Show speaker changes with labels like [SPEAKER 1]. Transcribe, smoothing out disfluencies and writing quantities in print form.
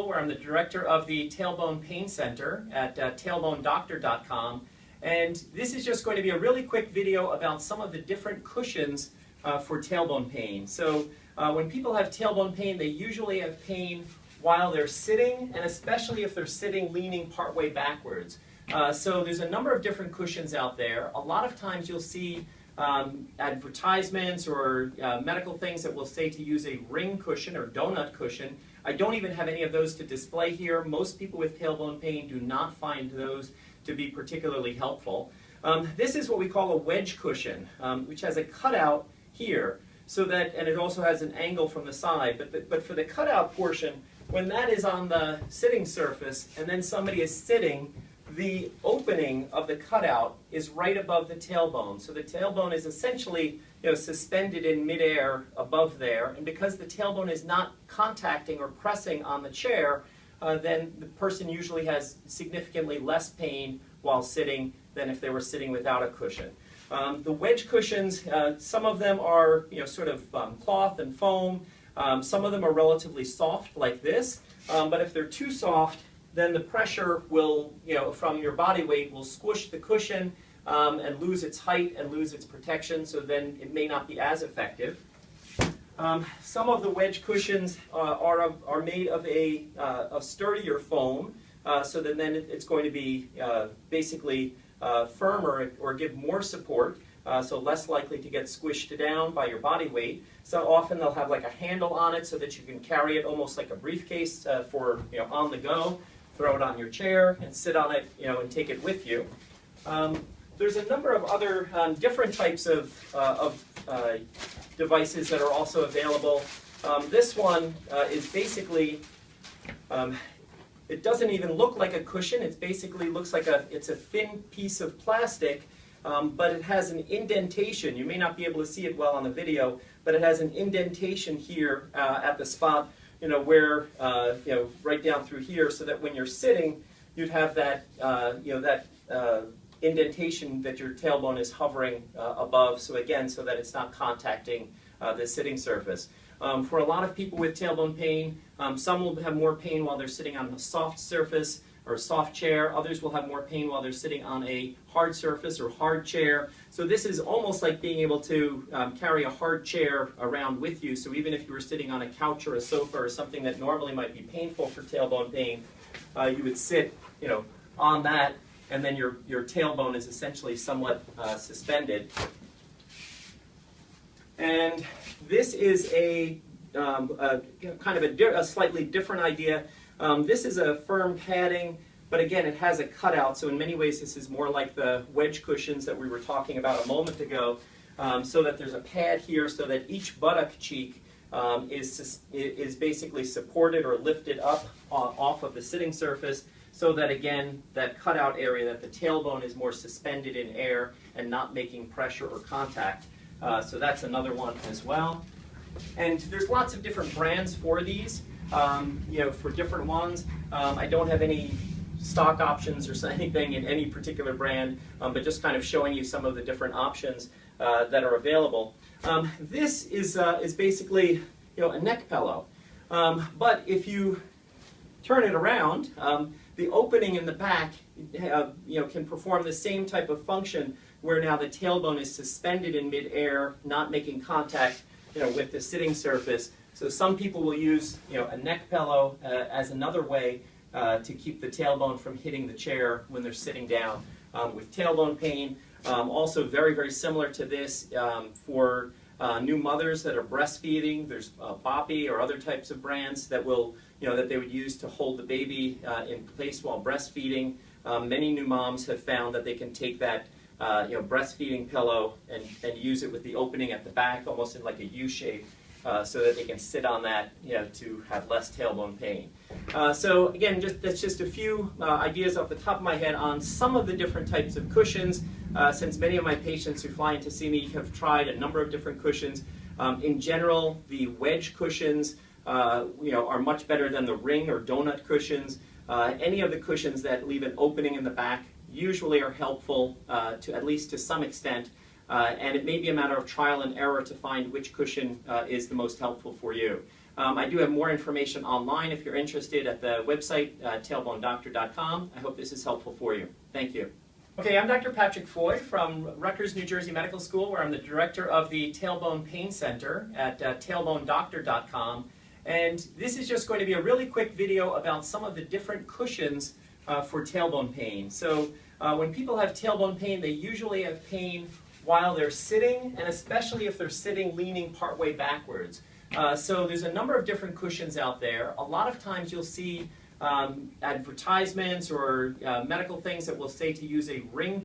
[SPEAKER 1] Where I'm the director of the Tailbone Pain Center at tailbonedoctor.com, and this is just going to be a really quick video about some of the different cushions for tailbone pain. So when people have tailbone pain, they usually have pain while they're sitting, and especially if they're sitting leaning partway backwards. So there's a number of different cushions out there. A lot of times you'll see advertisements or medical things that will say to use a ring cushion or donut cushion. I don't even have any of those to display here. Most people with tailbone pain do not find those to be particularly helpful. This is what we call a wedge cushion, which has a cutout here, so that, and it also has an angle from the side. But for the cutout portion, when that is on the sitting surface and then somebody is sitting, the opening of the cutout is right above the tailbone. So the tailbone is essentially suspended in midair above there. And because the tailbone is not contacting or pressing on the chair, then the person usually has significantly less pain while sitting than if they were sitting without a cushion. The wedge cushions, some of them are sort of cloth and foam. Some of them are relatively soft like this. But if they're too soft, then the pressure will, from your body weight will squish the cushion and lose its height and lose its protection, so then it may not be as effective. Some of the wedge cushions are made of a sturdier foam, so that then it's going to be basically firmer or give more support, so less likely to get squished down by your body weight. So often they'll have like a handle on it so that you can carry it almost like a briefcase for on the go. Throw it on your chair and sit on it, and take it with you. There's a number of other different types of devices that are also available. This one is basically, it doesn't even look like a cushion. It basically looks like it's a thin piece of plastic, but it has an indentation. You may not be able to see it well on the video, but it has an indentation here at the spot where, right down through here, so that when you're sitting, you'd have that, indentation that your tailbone is hovering above, so again, so that it's not contacting the sitting surface. For a lot of people with tailbone pain, some will have more pain while they're sitting on a soft surface or a soft chair. Others will have more pain while they're sitting on a hard surface or hard chair. So this is almost like being able to carry a hard chair around with you. So even if you were sitting on a couch or a sofa or something that normally might be painful for tailbone pain, you would sit on that, and then your tailbone is essentially somewhat suspended. And this is a kind of a slightly different idea. This is a firm padding, but again, it has a cutout, so in many ways this is more like the wedge cushions that we were talking about a moment ago, so that there's a pad here so that each buttock cheek is basically supported or lifted up off of the sitting surface, so that again, that cutout area, that the tailbone is more suspended in air and not making pressure or contact. So that's another one as well. And there's lots of different brands for these. For different ones. I don't have any stock options or anything in any particular brand, but just kind of showing you some of the different options that are available. This is basically a neck pillow, but if you turn it around, the opening in the back can perform the same type of function, where now the tailbone is suspended in midair, not making contact with the sitting surface. So some people will use a neck pillow as another way to keep the tailbone from hitting the chair when they're sitting down with tailbone pain. Also very, very similar to this for new mothers that are breastfeeding. There's Boppy or other types of brands that will that they would use to hold the baby in place while breastfeeding. Many new moms have found that they can take that breastfeeding pillow and use it with the opening at the back, almost in like a U shape. So that they can sit on that, to have less tailbone pain. So again, that's just a few ideas off the top of my head on some of the different types of cushions. Since many of my patients who fly in to see me have tried a number of different cushions, in general, the wedge cushions, are much better than the ring or donut cushions. Any of the cushions that leave an opening in the back usually are helpful to at least to some extent. And it may be a matter of trial and error to find which cushion is the most helpful for you. I do have more information online if you're interested at the website, tailbonedoctor.com. I hope this is helpful for you. Thank you. Okay, I'm Dr. Patrick Foy from Rutgers, New Jersey Medical School, where I'm the director of the Tailbone Pain Center at tailbonedoctor.com. And this is just going to be a really quick video about some of the different cushions for tailbone pain. So when people have tailbone pain, they usually have pain while they're sitting, and especially if they're sitting leaning partway backwards. So there's a number of different cushions out there. A lot of times you'll see advertisements or medical things that will say to use a ring